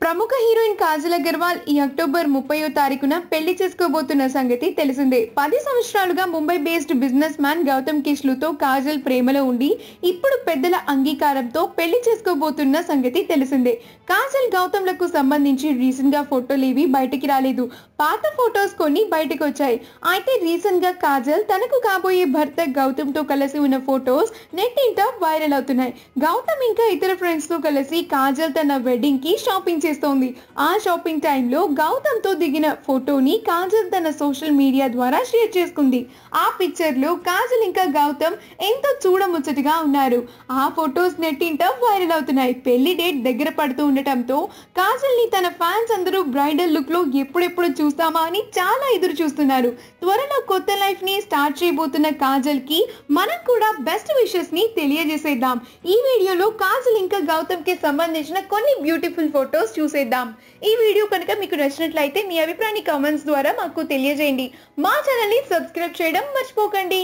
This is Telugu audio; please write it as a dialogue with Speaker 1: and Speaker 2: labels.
Speaker 1: ప్రముఖ హీరోయిన్ కాజల్ అగర్వాల్ ఈ అక్టోబర్ 30వ తారీఖున పెళ్లి చేసుకోబోతున్న సంగతి తెలిసిందే. 10 సంవత్సరాలుగా Mumbai based businessman Gautam కిష్లుతో కాజల్ ప్రేమలో ఉండి ఇప్పుడు పెద్దల అంగీకారంతో పెళ్లి చేసుకోబోతున్న సంగతి తెలిసిందే. కాజల్ గౌతమ్లకు సంబంధించి రీసెంట్ గా ఫోటోలేవి బయటికి రాలేదు. పాత ఫోటోస్ కొన్ని బయటకు వచ్చాయి. అయితే రీసెంట్ గా కాజల్ తనకు కాబోయే భర్త గౌతమ్ తో కలిసి ఉన్న ఫోటోస్ నెట్టింట వైరల్ అవుతున్నాయి. గౌతమ్ ఇంకా ఇతర ఫ్రెండ్స్ తో కలిసి కాజల్ తన వెడ్డింగ్ కి షాపింగ్ చేస్తోంది. ఆ షాపింగ్ టైంలో గౌతమ్ తో దిగిన ఫోటోని కాజల్ తన సోషల్ మీడియా ద్వారా షేర్ చేసుకుంది. ఆ పిక్చర్ లో కాజల్ ఇంకా గౌతమ్ ఎంతో చూడముచ్చటగా ఉన్నారు. ఆ ఫోటోస్ నెట్టింట వైరల్ అవుతున్నాయి. పెళ్లి డేట్ దగ్గర పడుతూ ఉండటంతో కాజల్ ని తన ఫ్యాన్స్ అందరూ బ్రైడల్ లుక్ లో ఎప్పుడెప్పుడు చూస్తామా అని చాలా ఎదురు చూస్తున్నారు. త్వరలో కొత్త లైఫ్ ని స్టార్ట్ చేయబోతున్న కాజల్ కి మనం కూడా బెస్ట్ విషెస్ ని తెలియజేసేద్దాం. ఈ వీడియోలో కాజల్ ఇంకా గౌతమ్ కి సంబంధించిన కొన్ని బ్యూటిఫుల్ ఫోటోస్ చూసేద్దాం. ఈ వీడియో కనుక మీకు నచ్చినట్లయితే మీ అభిప్రాయాన్ని కామెంట్స్ ద్వారా మాకు తెలియజేయండి. మా ఛానల్ ని సబ్స్క్రైబ్ చేయడం మర్చిపోకండి.